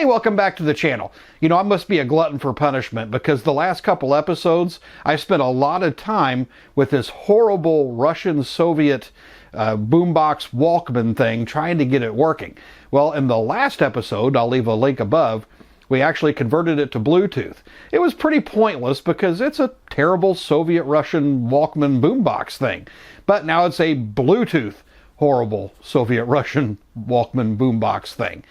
Hey, welcome back to the channel. You know, I must be a glutton for punishment because the last couple episodes, I spent a lot of time with this horrible Russian Soviet Boombox Walkman thing trying to get it working. Well, in the last episode, I'll leave a link above, we actually converted it to Bluetooth. It was pretty pointless because it's a terrible Soviet-Russian Walkman Boombox thing. But now it's a Bluetooth horrible Soviet-Russian Walkman Boombox thing.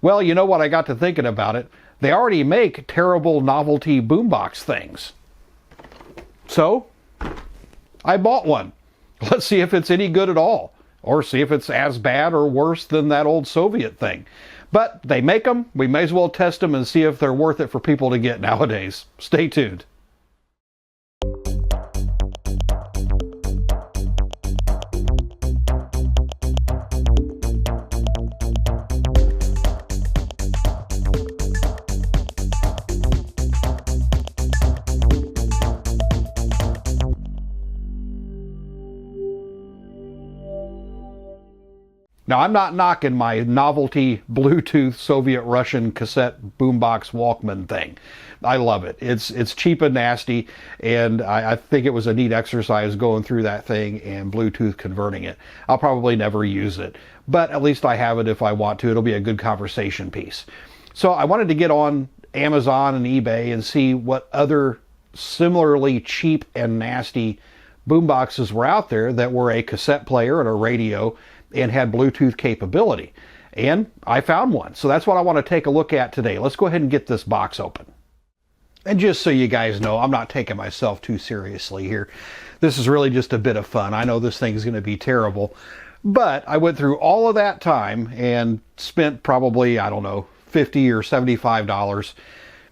Well, you know what, I got to thinking about it. They already make terrible novelty boombox things. So, I bought one. Let's see if it's any good at all. Or see if it's as bad or worse than that old Soviet thing. But they make them. We may as well test them and see if they're worth it for people to get nowadays. Stay tuned. Now, I'm not knocking my novelty Bluetooth Soviet-Russian cassette boombox Walkman thing. I love it. It's cheap and nasty, and I think it was a neat exercise going through that thing and Bluetooth converting it. I'll probably never use it, but at least I have it if I want to. It'll be a good conversation piece. So I wanted to get on Amazon and eBay and see what other similarly cheap and nasty boomboxes were out there that were a cassette player and a radio and had Bluetooth capability. And I found one. So that's what I want to take a look at today. Let's go ahead and get this box open. And just so you guys know, I'm not taking myself too seriously here. This is really just a bit of fun. I know this thing is going to be terrible, but I went through all of that time and spent probably, I don't know, $50 or $75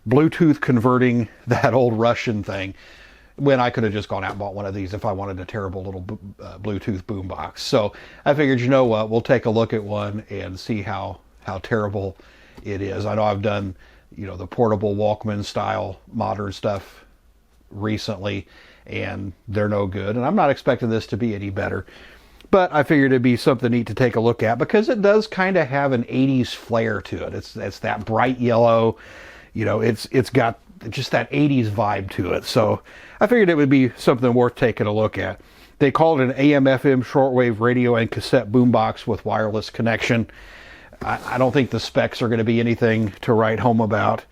Bluetooth converting that old Russian thing, when I could have just gone out and bought one of these if I wanted a terrible little Bluetooth boombox. So I figured, you know what, we'll take a look at one and see how terrible it is. I know I've done, you know, the portable Walkman style modern stuff recently, and they're no good. And I'm not expecting this to be any better. But I figured it'd be something neat to take a look at because it does kind of have an 80s flair to it. It's that bright yellow, you know, it's got just that 80s vibe to it. So I figured it would be something worth taking a look at. They call it an AM/FM shortwave radio and cassette boombox with wireless connection. I don't think the specs are going to be anything to write home about.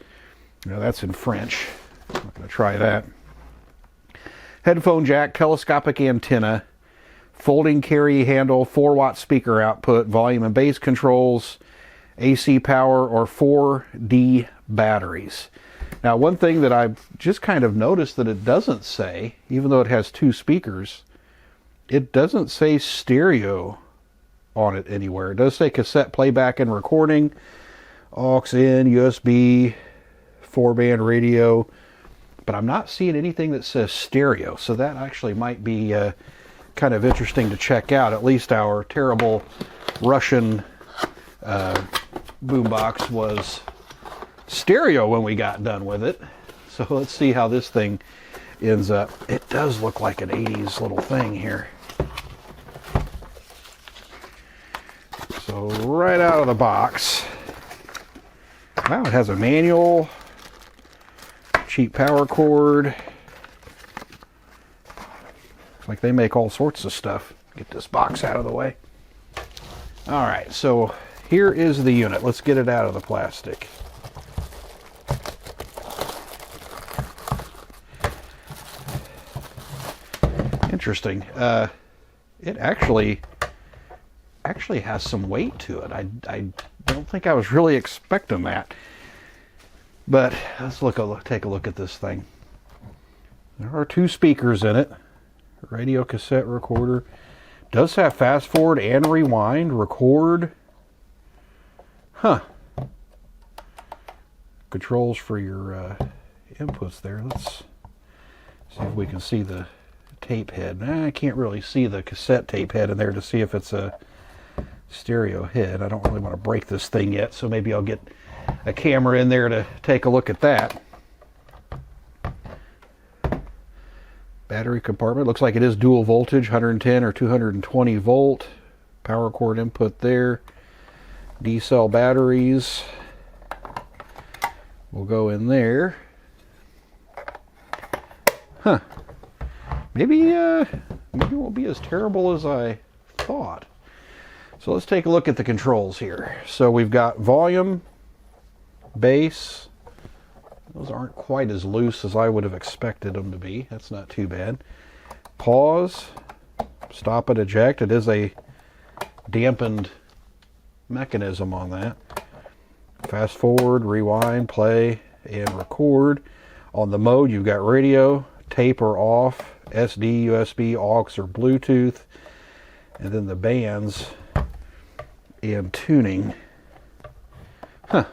You know, that's in French. I'm not going to try that. Headphone jack, telescopic antenna, folding carry handle, 4-watt speaker output, volume and bass controls, AC power, or 4D batteries. Now, one thing that I've just kind of noticed that it doesn't say, even though it has 2 speakers, it doesn't say stereo on it anywhere. It does say cassette playback and recording, aux in, USB, 4-band radio, but I'm not seeing anything that says stereo, so that actually might be kind of interesting to check out. At least our terrible Russian boombox was stereo when we got done with it. So let's see how this thing ends up. It does look like an 80s little thing here. So right out of the box, wow, it has a manual, cheap power cord. Looks like they make all sorts of stuff. Get this box out of the way. All right, so here is the unit. Let's get it out of the plastic. Interesting. It actually has some weight to it. I don't think I was really expecting that. But let's take a look at this thing. There are 2 speakers in it. Radio cassette recorder. Does have fast forward and rewind. Record. Huh. Controls for your inputs there. Let's see if we can see the tape head. I can't really see the cassette tape head in there to see if it's a stereo head. I don't really want to break this thing yet, so maybe I'll get a camera in there to take a look at that. Battery compartment. Looks like it is dual voltage, 110 or 220 volt. Power cord input there. D-cell batteries. We'll go in there. Huh. Maybe it won't be as terrible as I thought. So let's take a look at the controls here. So we've got volume, bass. Those aren't quite as loose as I would have expected them to be. That's not too bad. Pause, stop and eject. It is a dampened mechanism on that. Fast forward, rewind, play, and record. On the mode, you've got radio, tape or off, SD, USB, aux, or Bluetooth, and then the bands and tuning. Huh.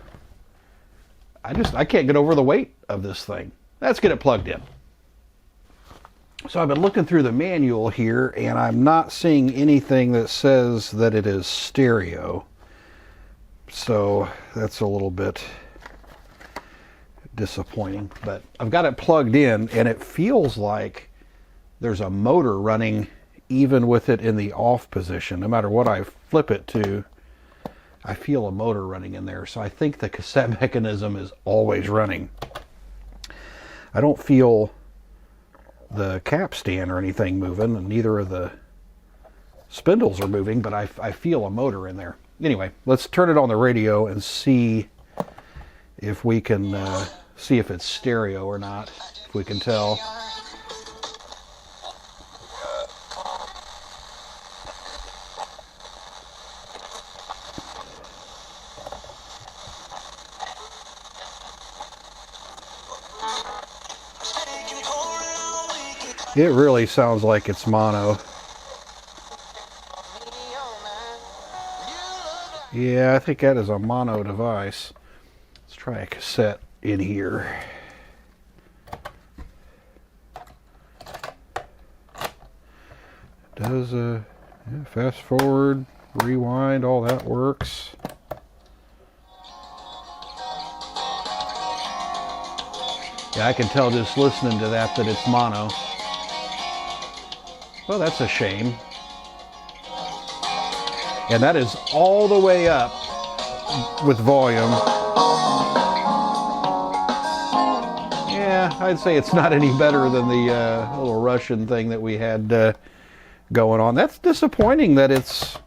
I can't get over the weight of this thing. Let's get it plugged in. So I've been looking through the manual here, and I'm not seeing anything that says that it is stereo. So that's a little bit disappointing, but I've got it plugged in, and it feels like there's a motor running even with it in the off position. No matter what I flip it to, I feel a motor running in there. So I think the cassette mechanism is always running. I don't feel the cap stand or anything moving, and neither of the spindles are moving, but I feel a motor in there. Anyway, let's turn it on the radio and see if we can see if it's stereo or not, if we can tell. It really sounds like it's mono. Yeah, I think that is a mono device. Let's try a cassette in here. Does yeah, fast forward, rewind, all that works. Yeah, I can tell just listening to that it's mono. Well, that's a shame. And that is all the way up with volume. Yeah, I'd say it's not any better than the little Russian thing that we had going on. That's disappointing that it's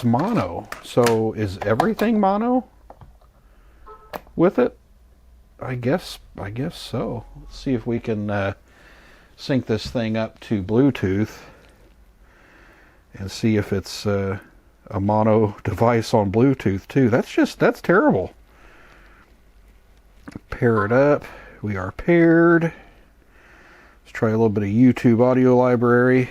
mono. So is everything mono with it? I guess so. Let's see if we can sync this thing up to Bluetooth and see if it's a mono device on Bluetooth too. That's terrible. Pair it up. We are paired. Let's try a little bit of YouTube audio library.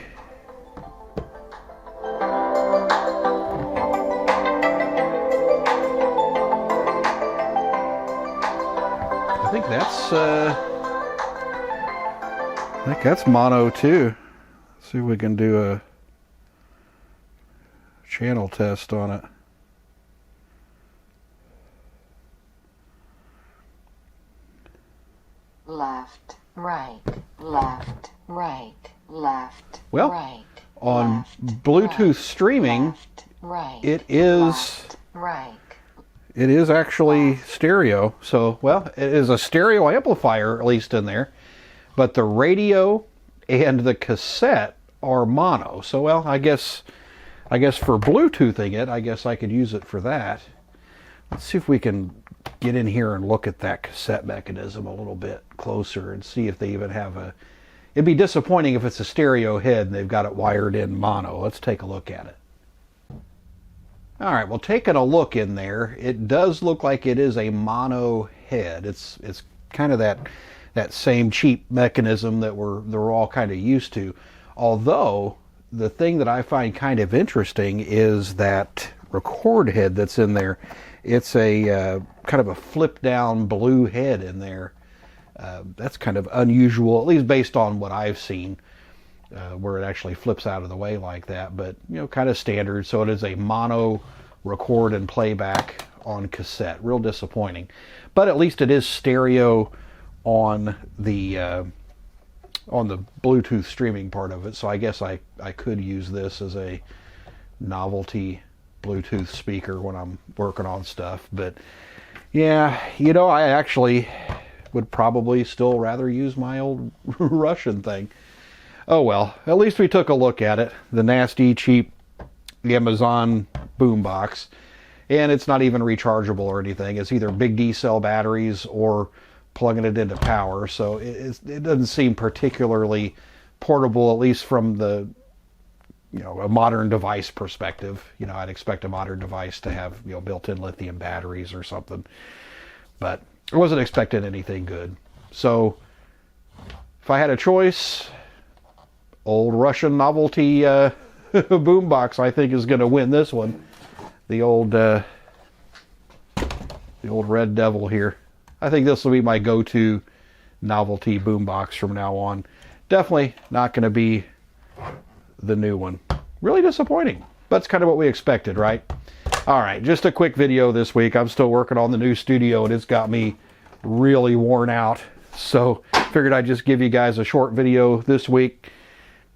I think that's mono too. Let's see if we can do a channel test on it. Left, right, left, right, left, well, right. On left, Bluetooth right, streaming, left, right, it is left, right. It is actually stereo. So, well, it is a stereo amplifier, at least in there. But the radio and the cassette are mono. So, well, I guess for Bluetoothing it, I guess I could use it for that. Let's see if we can get in here and look at that cassette mechanism a little bit closer and see if they even have a... It'd be disappointing if it's a stereo head and they've got it wired in mono. Let's take a look at it. All right, well, taking a look in there, it does look like it is a mono head. It's kind of that same cheap mechanism that we're all kind of used to. Although the thing that I find kind of interesting is that record head that's in there. It's a kind of a flip down blue head in there. That's kind of unusual, at least based on what I've seen, where it actually flips out of the way like that. But, you know, kind of standard. So it is a mono record and playback on cassette. Real disappointing. But at least it is stereo on the Bluetooth streaming part of it. So I guess I could use this as a novelty Bluetooth speaker when I'm working on stuff. But Yeah, you know, I actually would probably still rather use my old Russian thing. Oh well, at least we took a look at it. The nasty, cheap Amazon boombox. And it's not even rechargeable or anything. It's either big D cell batteries or plugging it into power. So it doesn't seem particularly portable, at least from the, you know, a modern device perspective. You know, I'd expect a modern device to have, you know, built-in lithium batteries or something. But I wasn't expecting anything good. So if I had a choice, old Russian novelty boombox, I think, is going to win this one. The old Red Devil here. I think this will be my go-to novelty boombox from now on. Definitely not going to be the new one. Really disappointing. That's kind of what we expected, right? All right, just a quick video this week. I'm still working on the new studio, and it's got me really worn out. So figured I'd just give you guys a short video this week.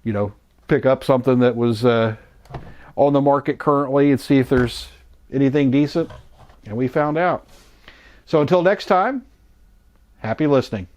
You know, pick up something that was on the market currently and see if there's anything decent. And we found out. So until next time, happy listening.